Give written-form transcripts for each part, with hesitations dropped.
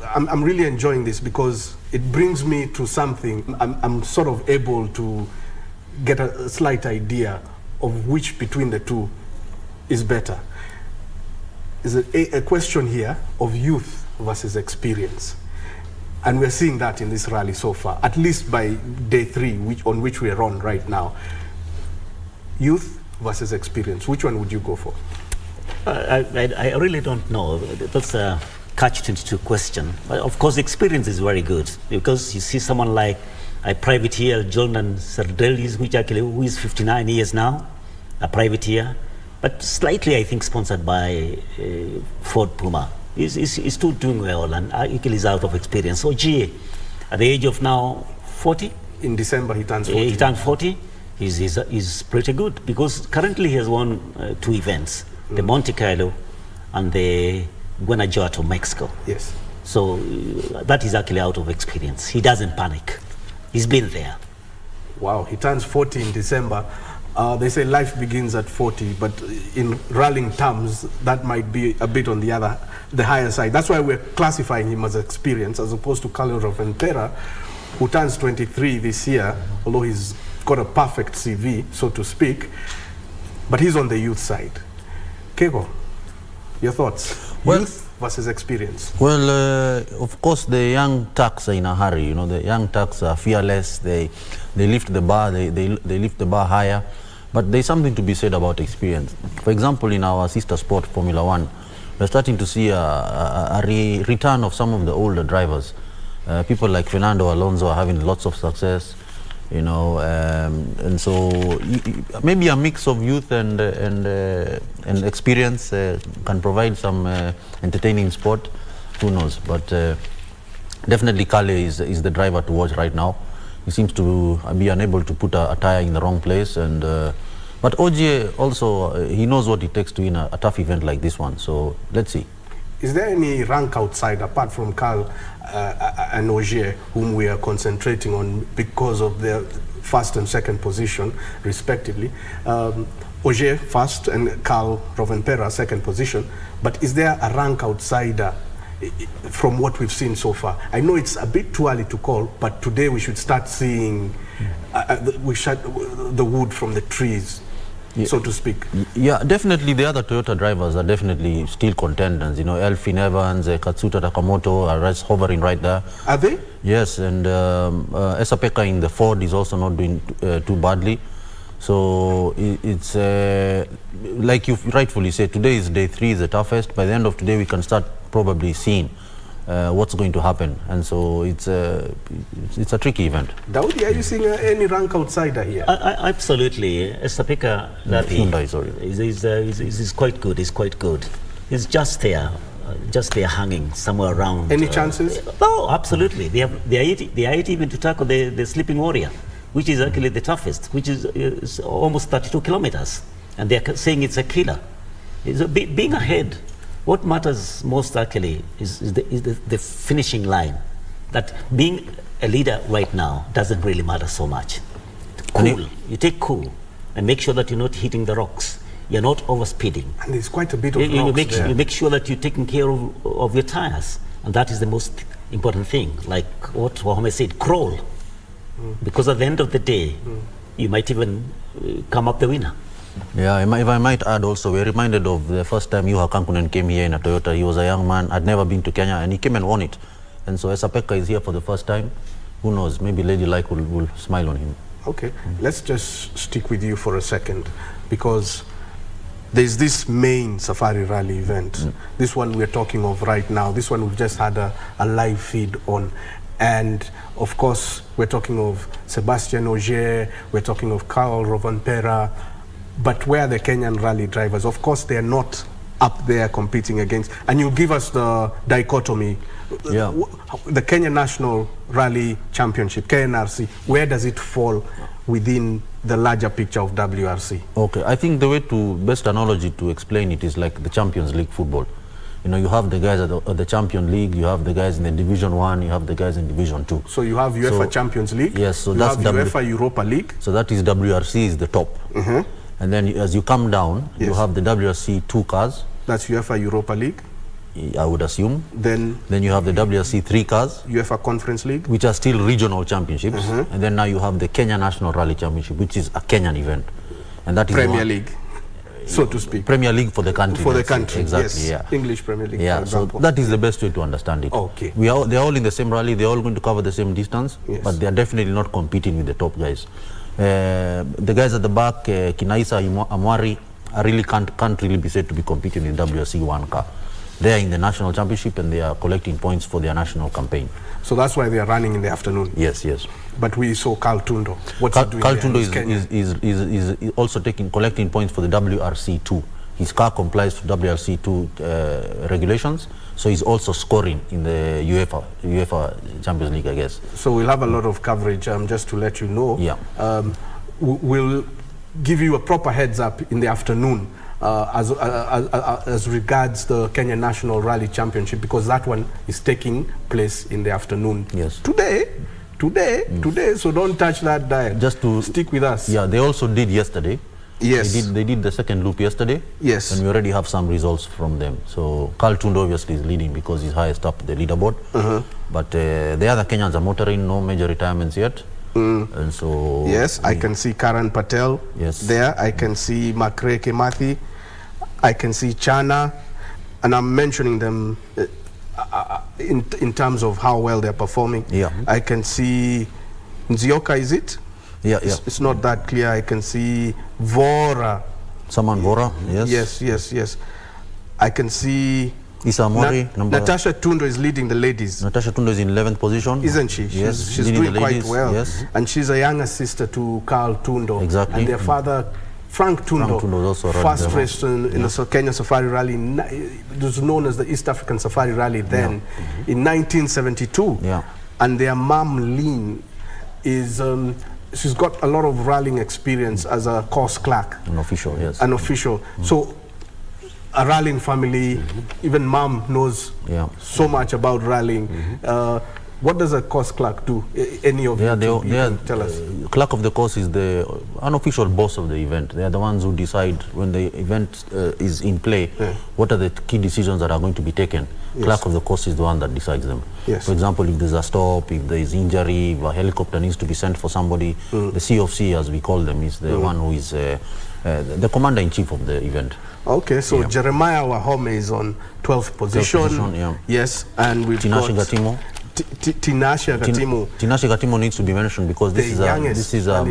I'm really enjoying this because it brings me to something. I'm sort of able to get a slight idea of which between the two is better. Is a question here of youth versus experience. And we're seeing that in this rally so far, at least by day 3, on which we are on right now. Youth versus experience, which one would you go for? I really don't know. That's a catch-22 question. But of course, experience is very good because you see someone like a privateer, Jordan Sardellis, who is 59 years now, a privateer, but slightly, I think, sponsored by Ford Puma. He's still doing well, and Akil is out of experience. So, at the age of now 40? In December, he turns 40. He turned 40. He's pretty good because currently he has won 2 events, the Monte Carlo and the Guanajuato, Mexico. Yes. So that is actually out of experience. He doesn't panic. He's been there. Wow, he turns 40 in December. They say life begins at 40, but in rallying terms, that might be a bit on the higher side. That's why we're classifying him as experience, as opposed to Carlo Rovanpera, who turns 23 this year, although he's got a perfect CV, so to speak, but he's on the youth side. Kego, your thoughts? Well, youth versus experience. Well, of course, the young Turks are in a hurry. You know, the young Turks are fearless. They lift the bar. They lift the bar higher. But there's something to be said about experience. For example, in our sister sport, Formula One, we're starting to see a return of some of the older drivers. People like Fernando Alonso are having lots of success. You know, and so maybe a mix of youth and experience can provide some entertaining sport. Who knows? But definitely Kale is the driver to watch right now. He seems to be unable to put a tire in the wrong place, and but Ogier also he knows what it takes to win a tough event like this one. So let's see. Is there any rank outside apart from Carl and Ogier, whom we are concentrating on because of their first and second position, respectively? Ogier first and Carl Rovanpera second position. But is there a rank outsider from what we've seen so far? I know it's a bit too early to call, but today we should start seeing the wood from the trees. Yeah, so to speak. Yeah, definitely the other Toyota drivers are definitely still contenders. You know, Elfin Evans, Katsuta Takamoto are just hovering right there. Are they? Yes, and Esapeka in the Ford is also not doing too badly. So it's like you rightfully said, today is day 3, is the toughest. By the end of today, we can start probably seeing what's going to happen, and so it's a tricky event. Daudi, are you seeing any rank outsider here? Absolutely. Esapeka is quite good. He's quite good. He's just there hanging somewhere around. Any chances? Oh, absolutely. They are even to tackle the Sleeping Warrior, which is actually the toughest, which is almost 32 kilometers, and they are saying it's a killer. Being ahead. What matters most actually is the finishing line. That being a leader right now doesn't really matter so much. Cool. You take cool and make sure that you're not hitting the rocks. You're not overspeeding. And there's quite a bit of rocks there. You make sure that you're taking care of your tires. And that is the most important thing. Like what Wahome said, crawl. Because at the end of the day, you might even come up the winner. Yeah, if I might add also, we're reminded of the first time Juha Kankunen came here in a Toyota. He was a young man, had never been to Kenya, and he came and won it. And so Esapeka is here for the first time. Who knows, maybe Lady Like will smile on him. Okay, let's just stick with you for a second, because there's this main Safari Rally event. This one we're talking of right now. This one we've just had a live feed on. And of course, we're talking of Sebastian Ogier, we're talking of Carl Rovanpera. But where are the Kenyan rally drivers? Of course, they're not up there competing against. And you give us the dichotomy. Yeah. The Kenya National Rally Championship, KNRC, where does it fall within the larger picture of WRC? Okay, I think the best analogy to explain it is like the Champions League football. You know, you have the guys at the Champions League, you have the guys in the Division 1, you have the guys in Division 2. So you have UEFA Champions League, yes, so you that's have UEFA Europa League. So that is WRC is the top. And then as you come down, you have the WRC 2 cars. That's UEFA Europa League. I would assume. Then you have the WRC 3 cars, UEFA Conference League, which are still regional championships. And then now you have the Kenya National Rally Championship, which is a Kenyan event. And that is Premier League, so to speak. Premier League for the country. For the country, exactly, yes. English Premier League, yeah, for example. so that is the best way to understand it. Okay. They're all in the same rally, they're all going to cover the same distance, but they're definitely not competing with the top guys. The guys at the back, Kinaisa, Amwari, really can't really be said to be competing in WRC 1 car. They are in the national championship and they are collecting points for their national campaign. So that's why they are running in the afternoon. Yes, yes. But we saw Carl Tundo. What's he doing Carl there? Tundo is also collecting points for the WRC 2. His car complies to WRC 2 regulations, so he's also scoring in the UEFA Champions League, I guess. So we'll have a lot of coverage, just to let you know. Yeah. We'll give you a proper heads up in the afternoon as regards the Kenya National Rally Championship, because that one is taking place in the afternoon. Yes. Today, so don't touch that dial. Just to stick with us. Yeah, they also did yesterday. Yes. They did the second loop yesterday. Yes. And we already have some results from them. So Carl Tundo obviously is leading because he's highest up the leaderboard. But the other Kenyans are motoring, no major retirements yet. And so yes, I can see Karan Patel there. I can see Makre Kemathi. I can see Chana, and I'm mentioning them in terms of how well they're performing. Yeah. I can see Nzioka, is it? Yeah, It's not that clear. I can see Vora. Saman Vora, yes. Yes. I can see Isa Mori, Natasha Tundo is leading the ladies. Natasha Tundo is in 11th position. Isn't she? Yes. She's doing quite ladies, well. Yes. And she's a younger sister to Carl Tundo. Exactly. And their father, Frank Tundo, also first raced in the Kenya Safari Rally. It was known as the East African Safari Rally then, in 1972. Yeah. And their mom, Lynn, is... she's got a lot of rallying experience as a course clerk. An official, yes. An official. So a rallying family, even mom knows so much about rallying. What does a course clerk do? Any of you can tell us? Clerk of the course is the unofficial boss of the event. They are the ones who decide when the event is in play, what are the key decisions that are going to be taken. Clerk of the course is the one that decides them. For example, if there's a stop, if there is injury, if a helicopter needs to be sent for somebody, the C of C, as we call them, is the one who is the commander-in-chief of the event. Okay, so Jeremiah Wahome is on 12th position. Yes, and we've Tinashe got Gatimo. Tinashe Gatimo. Tinashe Gatimo needs to be mentioned because this is a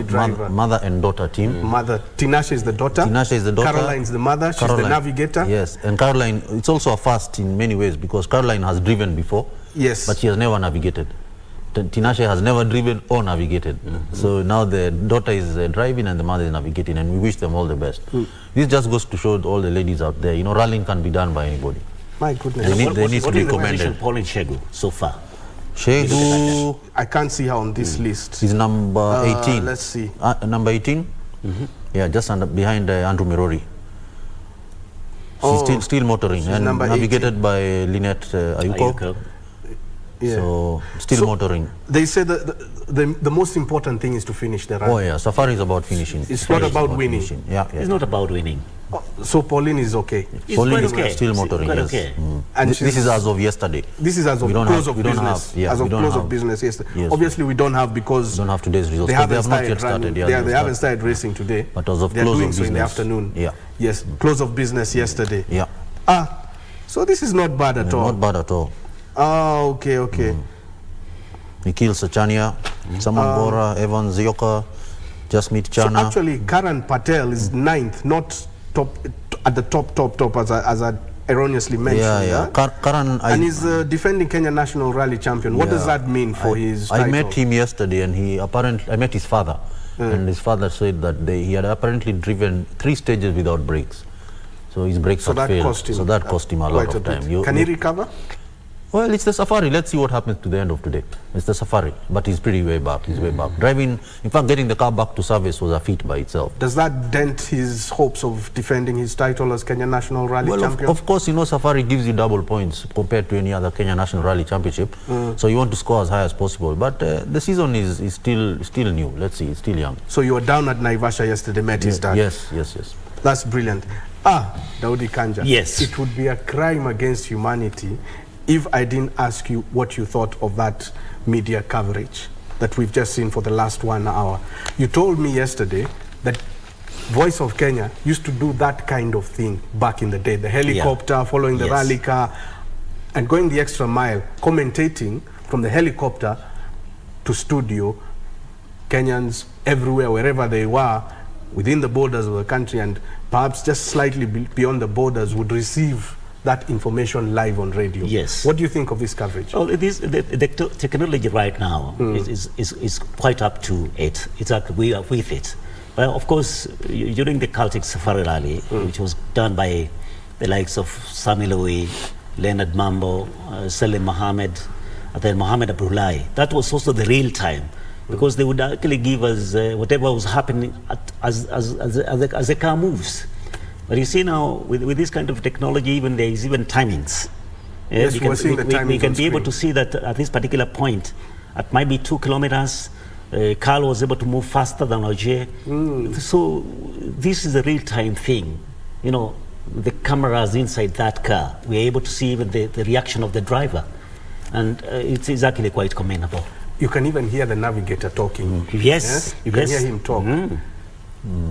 mother and daughter team. Tinashe is the daughter. Tinashe is the daughter. Caroline is the mother. She's the navigator. Yes, and Caroline, it's also a first in many ways because Caroline has driven before. Yes. But she has never navigated. Tinashe has never driven or navigated. So now the daughter is driving and the mother is navigating, and we wish them all the best. This just goes to show all the ladies out there, rallying can be done by anybody. My goodness. They need to be commended. Pauline Shegu so far? Shegu, I can't see her on this list. She's number 18. Let's see. Number 18? Yeah, just behind Andrew Mirori. She's still motoring and navigated by Lynette Ayuko. Yeah. So, still motoring. They say that the most important thing is to finish the rally. Oh yeah, Safari is about finishing. It's not about winning. Yeah. It's not about winning. So Pauline is okay. Pauline is still motoring, yes. Okay. And this is as of yesterday. This is as of close of business. As of close of business, yes. Obviously we don't have because don't have today's results. They haven't not yet started. They haven't started racing today. But as of they're close doing of so business in the afternoon. Yeah. Yes. Close of business yesterday. Yeah. So this is not bad at all. Not bad at all. Okay. Nikhil Sachania, Saman Bora, Evan Zioka, Jasmeet Chana. So actually, Karan Patel is 9th, not at the top as I erroneously mentioned. Yeah. Karan, and he's the defending Kenya National Rally Champion. What does that mean for his title? I met him yesterday, and I met his father, and his father said that he had apparently driven 3 stages without brakes. So his brakes had failed. So that cost him a lot of time. Can he recover? Well, it's the Safari. Let's see what happens to the end of today. It's the Safari, but he's pretty way back. He's way back. Driving, in fact, getting the car back to service was a feat by itself. Does that dent his hopes of defending his title as Kenya National Rally Champion? Of course, Safari gives you double points compared to any other Kenya National Rally Championship. So you want to score as high as possible. But the season is still new. Let's see, it's still young. So you were down at Naivasha yesterday, met his dad? Yes. That's brilliant. Daudi Kanja. Yes. It would be a crime against humanity if I didn't ask you what you thought of that media coverage that we've just seen for the last 1 hour. You told me yesterday that Voice of Kenya used to do that kind of thing back in the day. The helicopter following the rally car and going the extra mile, commentating from the helicopter to studio, Kenyans everywhere, wherever they were, within the borders of the country and perhaps just slightly beyond the borders, would receive that information live on radio. Yes. What do you think of this coverage? Well, the technology right now is quite up to it. It's up, we are with it. But of course, during the Celtic Safari Rally, which was done by the likes of Sami Lui, Leonard Mambo, Salim Mohammed, and then Mohammed Abdullahi, that was also the real time, because they would actually give us whatever was happening as the car moves. But you see now, with this kind of technology, even there is even timings. Yes, we can be able to see that at this particular point, at might be 2 kilometers, Carl was able to move faster than Ogier. So this is a real-time thing. You know, the cameras inside that car, we're able to see even the reaction of the driver. And it's actually quite commendable. You can even hear the navigator talking. Yes. You can hear him talk.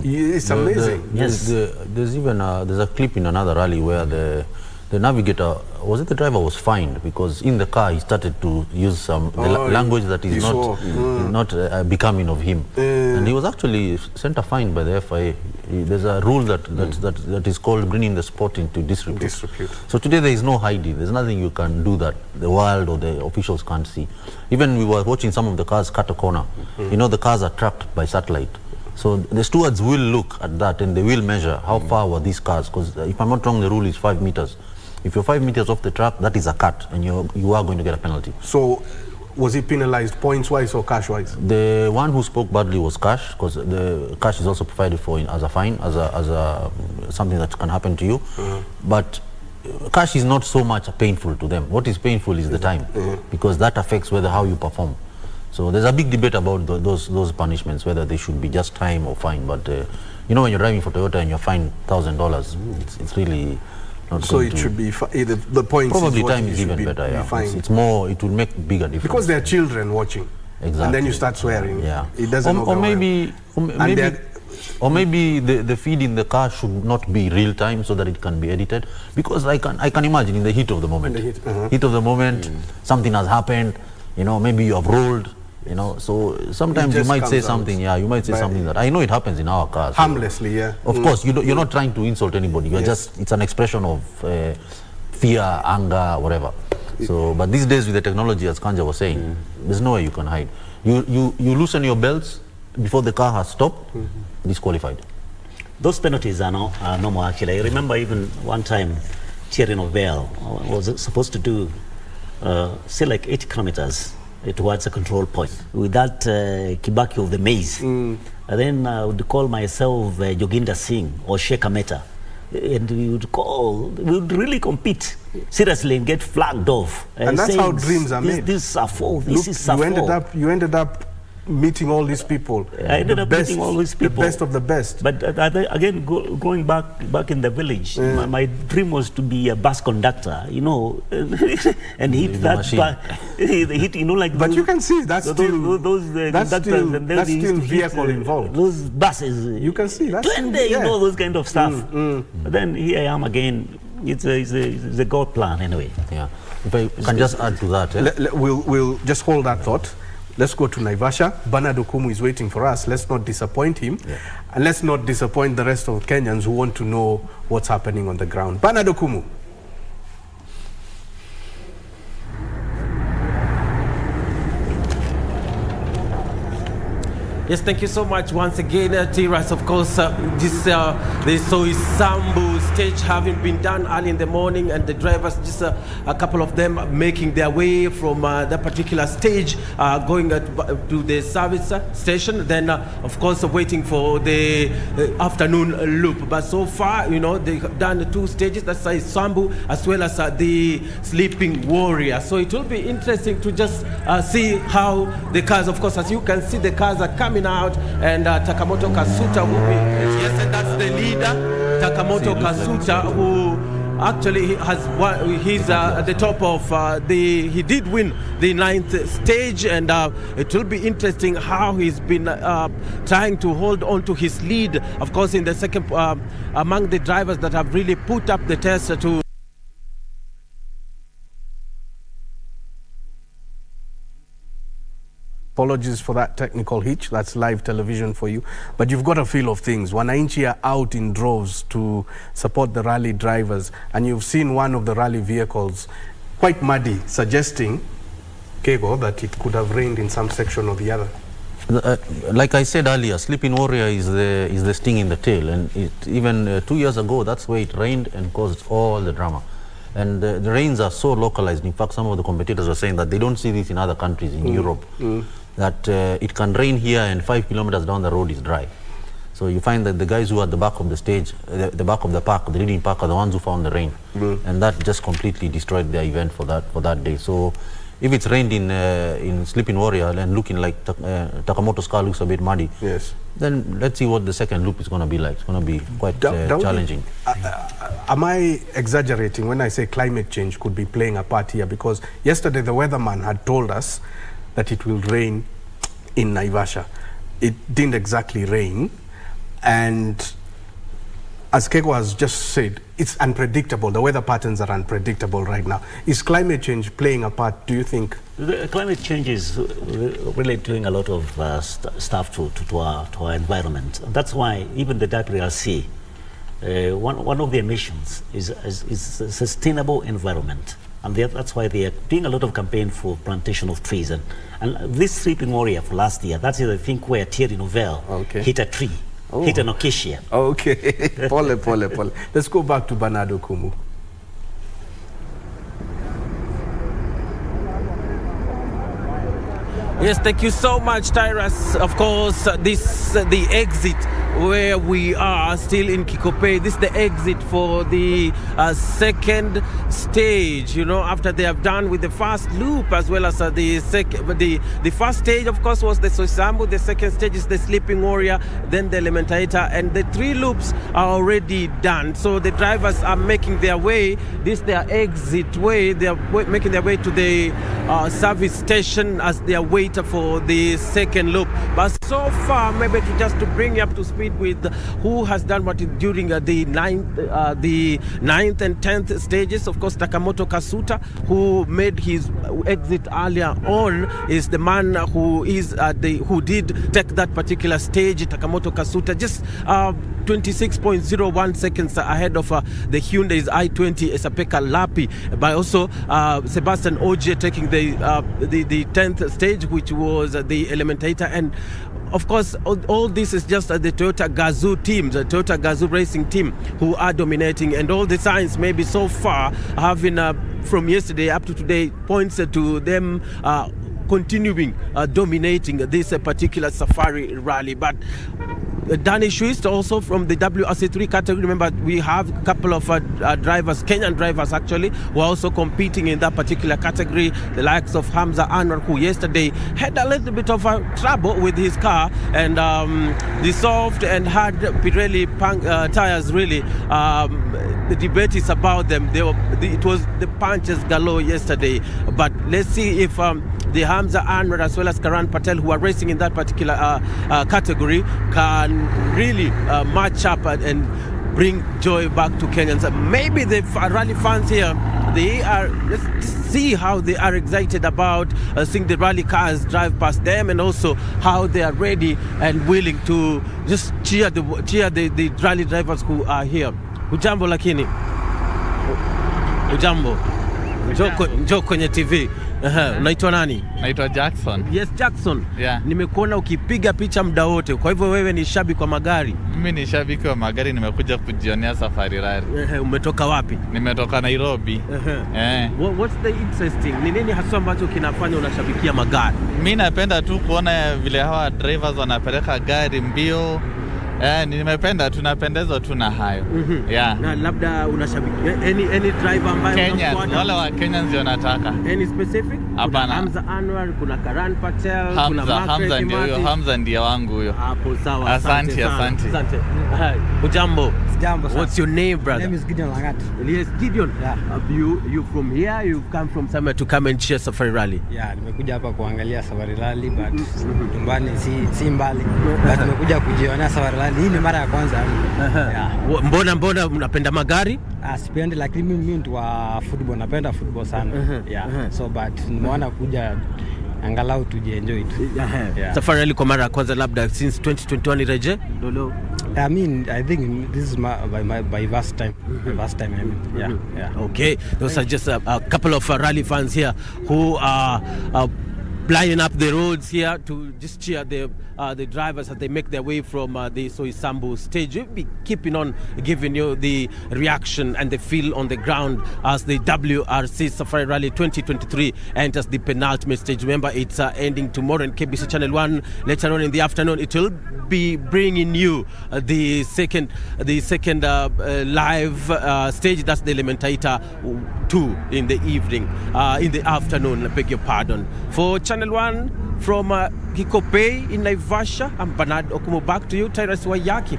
It's amazing. There's even there's a clip in another rally where the navigator, was it the driver, was fined because in the car he started to use some language that is not becoming of him, and he was actually sent a fine by the FIA. There's a rule that is called bringing the sport into disrepute. So today there is no hiding. There's nothing you can do that the world or the officials can't see. Even we were watching some of the cars cut a corner. You know, the cars are tracked by satellite. So the stewards will look at that and they will measure how far were these cars, because if I'm not wrong, the rule is 5 meters. If you're 5 meters off the track, that is a cut, and you are going to get a penalty. So, was he penalized points-wise or cash-wise? The one who spoke badly was cash, because the cash is also provided for as a fine, as something that can happen to you. But cash is not so much painful to them. What is painful is the time, because that affects how you perform. So there's a big debate about those punishments, whether they should be just time or fine. But you know, when you're driving for Toyota and you're fined $1,000, it's really not. So it should be the points. Probably time is even better. Yeah, it's more. It will make bigger difference because there are children watching. Exactly. And then you start swearing. Yeah, it doesn't. Or maybe the feed in the car should not be real time so that it can be edited, because I can imagine in the heat of the moment. Heat of the moment, something has happened. You know, maybe you have rolled. You know, so sometimes you might say something. Yeah, you might say something that I know it happens in our cars. Harmlessly, yeah. Of course, you're not trying to insult anybody. You're just, it's an expression of fear, anger, whatever. So, but these days with the technology, as Kanja was saying, there's no way you can hide. You loosen your belts before the car has stopped, disqualified. Those penalties are no more actually. I remember even one time Thierry Novell was supposed to do say like 80 kilometers towards a control point with that Kibaki of the maze. And then I would call myself Joginder Singh or Sheikh Mehta, and we would really compete seriously and get flagged off. And that's how dreams are made. This is a fall. This is a fall. You ended up meeting all these people. I ended up meeting all these people. The best of the best. But again, going back in the village, my dream was to be a bus conductor, you know, and hit that hit, you know, like. But you can see that's still vehicle involved. Those buses. You can see that's you know, those kind of stuff. But then here I am again. It's a God plan anyway. Yeah. If I can just add to that. We'll just hold that thought. Let's go to Naivasha. Bernard Okumu is waiting for us. Let's not disappoint him. And let's not disappoint the rest of Kenyans who want to know what's happening on the ground. Bernard Okumu. Yes, thank you so much once again, Tiras. Of course, this they saw Sambu stage having been done early in the morning, and the drivers, just a couple of them, making their way from that particular stage, going to the service station. Then, of course, waiting for the afternoon loop. But so far, you know, they've done 2 stages. That's Sambu as well as the Sleeping Warrior. So it will be interesting to just see how the cars, of course, as you can see, the cars are coming out, and Takamoto Kasuta will be, yes, and that's the leader. Takamoto Kasuta, who actually he's at the top of he did win the 9th stage, and it will be interesting how he's been trying to hold on to his lead, of course, in the second among the drivers that have really put up the test to Apologies for that technical hitch. That's live television for you. But you've got a feel of things. Wananchi are out in droves to support the rally drivers. And you've seen one of the rally vehicles quite muddy, suggesting, Kego, that it could have rained in some section or the other. Like I said earlier, Sleeping Warrior is the sting in the tail. And even 2 years ago, that's where it rained and caused all the drama. And the rains are so localized. In fact, some of the competitors are saying that they don't see this in other countries in Europe. That it can rain here and 5 kilometers down the road is dry. So you find that the guys who are at the back of the stage, the back of the park, the leading park, are the ones who found the rain. And that just completely destroyed their event for that day. So if it's rained in Sleeping Warrior and looking like Takamoto's car looks a bit muddy, yes, then let's see what the second loop is going to be like. It's going to be quite challenging. Am I exaggerating when I say climate change could be playing a part here? Because yesterday the weatherman had told us that it will rain in Naivasha. It didn't exactly rain, and as Kego has just said, it's unpredictable. The weather patterns are unpredictable right now. Is climate change playing a part, do you think? The climate change is really doing a lot of stuff to our environment. And that's why even the WRC, one of their missions is a sustainable environment. And that's why they are doing a lot of campaign for plantation of trees. And this Sleeping Warrior for last year, that's I think where Thierry Nouvel hit a tree, hit an acacia. Okay, pole. Let's go back to Bernardo Kumu. Yes, thank you so much, Tyrus. Of course, the exit where we are still in Kikope. This is the exit for the second stage, you know, after they have done with the first loop as well as the first stage, of course, was the Soisambu. The second stage is the Sleeping Warrior, then the Elementator, and the 3 loops are already done. So the drivers are making their way. This is their exit way. They are making their way to the service station as they await for the second loop. But so far, maybe to bring you up to speed with who has done what during the 9th and 10th stages. Of course, Takamoto Kasuta, who made his exit earlier on, is the man who did take that particular stage. Takamoto Kasuta just 26.01 seconds ahead of the Hyundai's i20 Esapeka Lapi, by also Sebastian Ogier taking the 10th stage, which was the Elementator. And of course, all this is just the Toyota Gazoo team, the Toyota Gazoo racing team, who are dominating. And all the signs maybe so far having from yesterday up to today points to them continuing dominating this particular safari rally. But Danny Schuist also from the WRC3 category. Remember, we have a couple of drivers, Kenyan drivers actually, who are also competing in that particular category. The likes of Hamza Anwar, who yesterday had a little bit of trouble with his car and dissolved and had Pirelli tires really. The debate is about them. It was the punches galore yesterday. But let's see if the Hamza Anwar as well as Karan Patel, who are racing in that particular category, can really match up and bring joy back to Kenyans. Maybe the rally fans here, let's see how they are excited about seeing the rally cars drive past them, and also how they are ready and willing to just cheer the rally drivers who are here. Ujambo lakini. Ujambo. Njoo kwenye TV. Unaitwa nani? Naitwa Jackson. Yes, Jackson. Yeah. Nimekuona ukipiga picha muda wote. Kwa hivyo wewe ni shabiki wa magari? Mimi ni shabiki wa magari, nimekuja kujionea safari rally. Umetoka wapi? Nimetoka Nairobi. What's the interesting? Ni nini hasa ambacho kinafanya unashabikia magari? Mimi napenda tu kuona vile hawa drivers wanapeleka gari mbio. Nimependa, tunapendezwa tu na hayo. Yeah. Na labda unashabiki any driver ambaye Kenyans, wale wa Kenyans ndio nataka. Any specific? Hapana. Hamza Anwar, kuna Karan Patel, kuna Hamza ndio huyo, Hamza ndiye wangu huyo. Hapo sawa. Asante. Ujambo. Jambo. What's your name, brother? My name is Gideon Langat. Yes, Gideon. Yeah. You from here? You've come from somewhere to come and cheer Safari Rally? Yeah, nimekuja hapa kuangalia Safari Rally but nyumbani si mbali. But nimekuja kujionea Safari Rally. Hii ni mara ya kwanza. Yeah. Mbona mnapenda magari? Sipendi, lakini mimi mtu wa football, napenda football sana. Yeah. So but nimeona kuja angalau tujienjoy tu. Yeah. Safari Rally kwa mara ya kwanza labda since 2021 reje? Dolo. I think this is my first time. First time, I mean. Yeah. Okay. Those are just a couple of rally fans here who are plying up the roads here to just cheer the drivers as they make their way from the Soisambu stage. We'll be keeping on giving you the reaction and the feel on the ground as the WRC Safari Rally 2023 enters the penultimate stage. Remember, it's ending tomorrow on KBC Channel 1. Later on in the afternoon, it will be bringing you the second live stage. That's the Elementator 2 in the evening, in the afternoon. I beg your pardon. For Channel 1 from Gikope in Naivasha, I'm Bernard Okumu. Back to you, Tyrus Wayaki.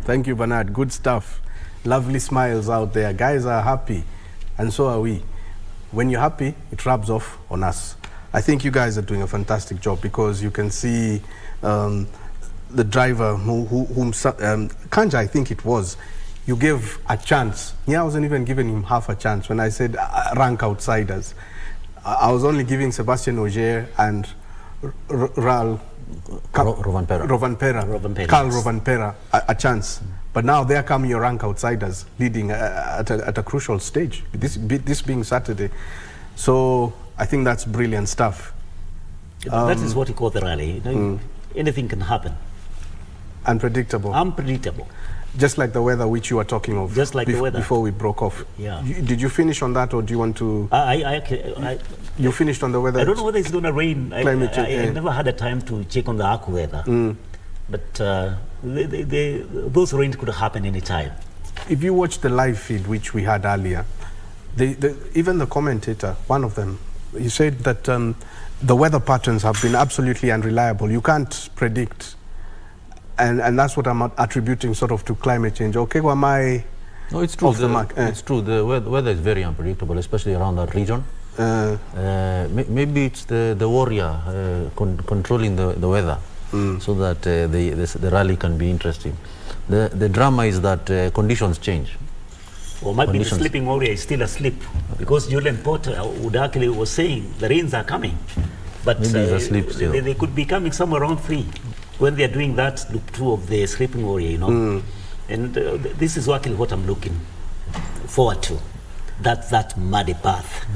Thank you, Bernard. Good stuff. Lovely smiles out there. Guys are happy, and so are we. When you're happy, it rubs off on us. I think you guys are doing a fantastic job because you can see the driver whom Kanja, I think it was, you gave a chance. Yeah, I wasn't even giving him half a chance when I said rank outsiders. I was only giving Sebastian Ogier and Carl Rovanpera a chance. But now there come your rank outsiders leading at a crucial stage, this being Saturday. So I think that's brilliant stuff. That is what you call the rally. Anything can happen. Unpredictable. Just like the weather which you were talking of. Just like the weather. Before we broke off. Yeah. Did you finish on that, or do you want to... You finished on the weather? I don't know whether it's going to rain. I never had a time to check on the arc weather. But those rains could happen any time. If you watch the live feed which we had earlier, even the commentator, one of them, he said that the weather patterns have been absolutely unreliable. You can't predict. And that's what I'm attributing sort of to climate change. Okay, am I... No, it's true. Off the mark? It's true. The weather is very unpredictable, especially around that region. Maybe it's the warrior controlling the weather, so that the rally can be interesting. The drama is that conditions change. Or might be the sleeping warrior is still asleep, because Julian Porter Udakili was saying the rains are coming, but they could be coming somewhere around 3 when they are doing that loop 2 of the sleeping warrior, you know. And this is actually what I'm looking forward to. That muddy path.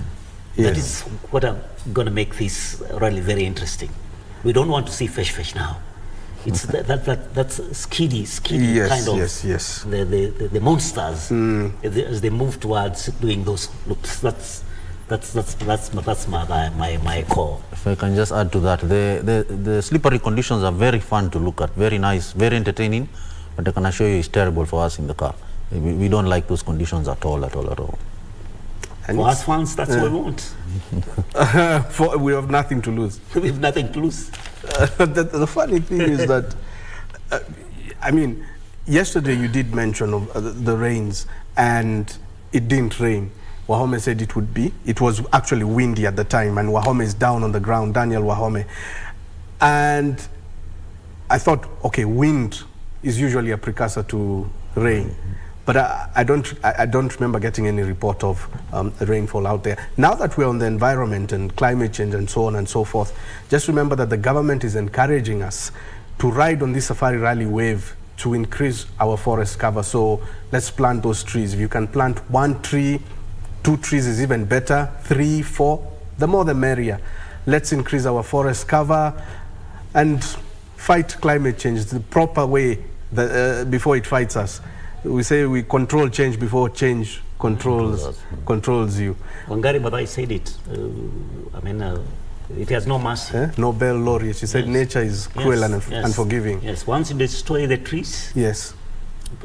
Yes. That is what I'm going to make this rally very interesting. We don't want to see fish now. It's that's skiddy yes, kind of. Yes. The monsters as they move towards doing those loops. That's my call. If I can just add to that, the slippery conditions are very fun to look at, very nice, very entertaining. But I can assure you, it's terrible for us in the car. We don't like those conditions at all. And for us fans, that's what we want. We have nothing to lose. We have nothing to lose. The funny thing is that, I mean, yesterday you did mention of the rains, and it didn't rain. Wahome said it would be. It was actually windy at the time, and Wahome is down on the ground, Daniel Wahome. And I thought, okay, wind is usually a precursor to rain. But I don't remember getting any report of rainfall out there. Now that we're on the environment and climate change and so on and so forth, just remember that the government is encouraging us to ride on this Safari Rally wave to increase our forest cover. So let's plant those trees. If you can plant 1 tree, 2 trees is even better, 3, 4, the more the merrier. Let's increase our forest cover and fight climate change the proper way before it fights us. We say we control change before change controls you. Wangari Maathai said it. It has no mercy. Nobel laureate. She said nature is cruel and unforgiving. Yes, once you destroy the trees, Yes.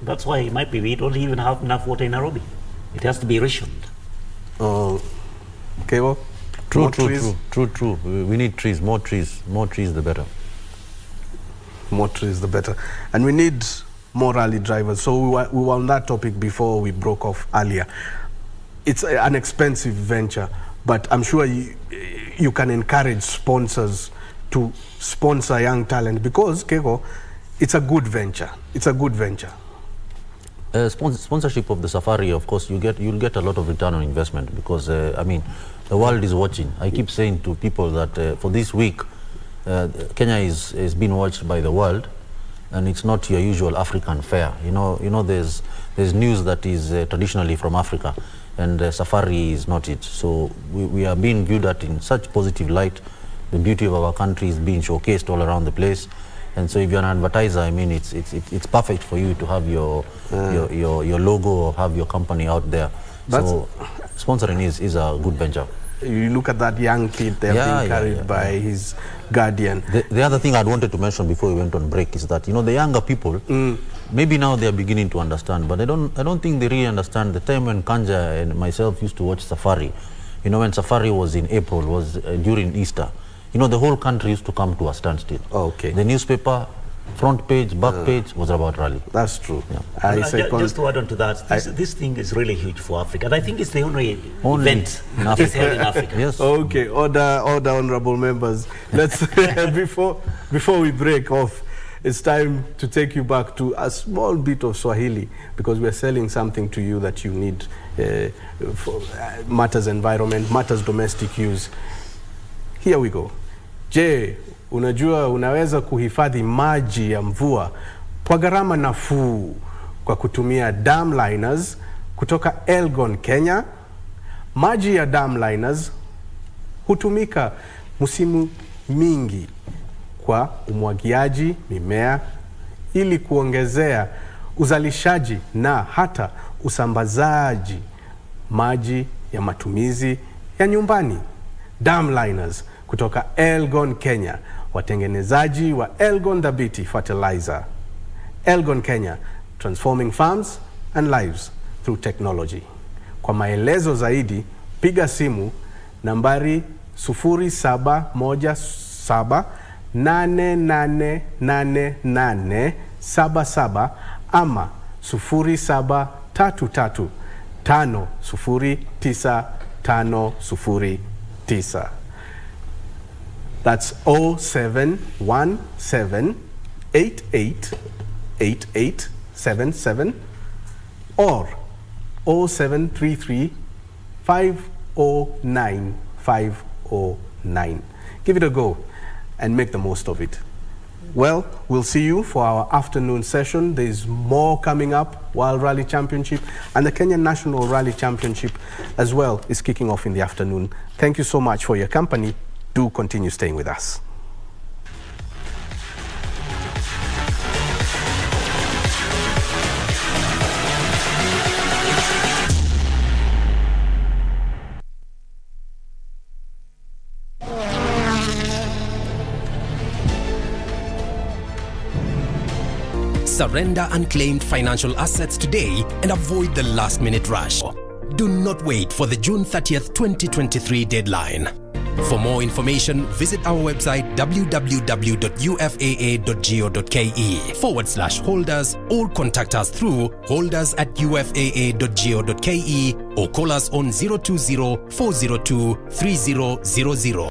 that's why it might be we don't even have enough water in Nairobi. It has to be rationed. Okay, well, True. We need trees, more trees, the better. More trees, the better. And we need more rally drivers. So we were on that topic before we broke off earlier. It's an expensive venture, but I'm sure you can encourage sponsors to sponsor young talent because, Keko, it's a good venture. It's a good venture. Sponsorship of the safari, of course, you'll get a lot of return on investment because, I mean, the world is watching. I keep saying to people that for this week, Kenya is being watched by the world, and it's not your usual African fare. You know, there's news that is traditionally from Africa, and safari is not it. So we are being viewed at in such positive light. The beauty of our country is being showcased all around the place. And so if you're an advertiser, I mean, it's perfect for you to have your logo or have your company out there. So sponsoring is a good venture. You look at that young kid there being carried by his guardian. The other thing I wanted to mention before we went on break is that, the younger people, maybe now they are beginning to understand, but I don't think they really understand the time when Kanja and myself used to watch Safari. When Safari was in April, was during Easter. The whole country used to come to a standstill. Okay. The newspaper, front page, back page was about rally. That's true. Yeah. Just to add on to that, this thing is really huge for Africa. And I think it's the only event in that is held in Africa. Yes. Okay, order honorable members. Let's before we break off, it's time to take you back to a small bit of Swahili because we're selling something to you that you need for matters environment, matters domestic use. Here we go. Je, unajua unaweza kuhifadhi maji ya mvua kwa gharama nafuu kwa kutumia dam liners kutoka Elgon, Kenya? Maji ya dam liners hutumika msimu mingi kwa umwagiaji mimea ili kuongezea uzalishaji na hata usambazaji maji ya matumizi ya nyumbani. Dam liners kutoka Elgon, Kenya, watengenezaji wa Elgon Dhabiti Fertilizer. Elgon, Kenya, transforming farms and lives through technology. Kwa maelezo zaidi, piga simu nambari 0717888877 ama 0733509509. That's 0717888877 or 0733509509. Give it a go and make the most of it. Well, we'll see you for our afternoon session. There's more coming up. World Rally Championship and the Kenyan National Rally Championship as well is kicking off in the afternoon. Thank you so much for your company. Do continue staying with us. Surrender unclaimed financial assets today and avoid the last-minute rush. Do not wait for the June 30th, 2023 deadline. For more information, visit our website www.ufaa.go.ke/holders or contact us through holders@ufaa.go.ke or call us on 020 402 3000.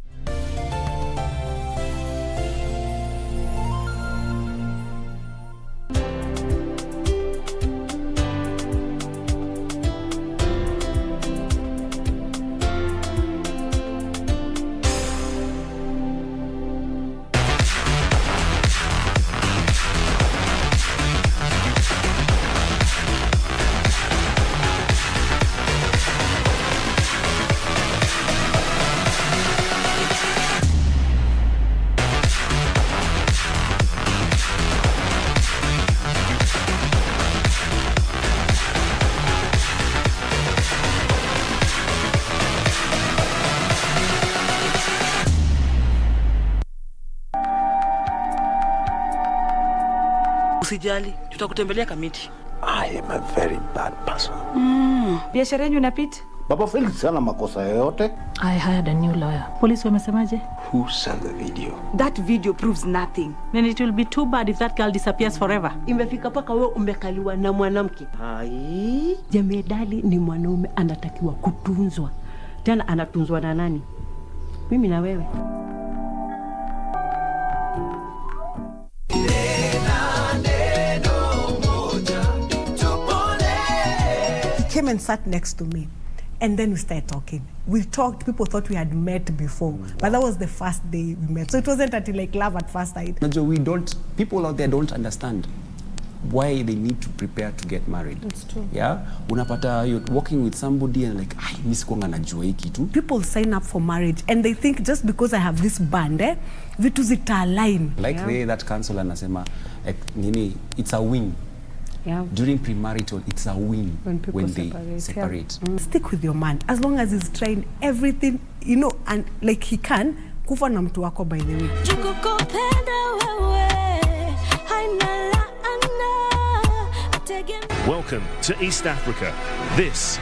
Usijali, tutakutembelea kamiti. I am a very bad person. Biashara yenu inapita? Baba Felix sana makosa yoyote. I hired a new lawyer. Police wamesemaje? Who sent the video? That video proves nothing. Then it will be too bad if that girl disappears forever. Imefika paka wewe umekaliwa na mwanamke. Hai, jemedali ni mwanaume anatakiwa kutunzwa. Tena anatunzwa na nani? Mimi na wewe. He came and sat next to me. And then we started talking. We talked, people thought we had met before, but that was the first day we met. So it wasn't until like love at first sight. People out there don't understand why they need to prepare to get married. It's true. Yeah? Unapata, you're walking with somebody and like, mimi sikuanga najua hiki tu. People sign up for marriage and they think just because I have this band, vitu zita align. Like that counselor anasema, nini, it's a win. Yeah. During premarital, it's a win when they separate. Yeah. Stick with your man as long as he's trying everything, you know, and like he can. Kufa na mtu wako, by the way. Welcome to East Africa. This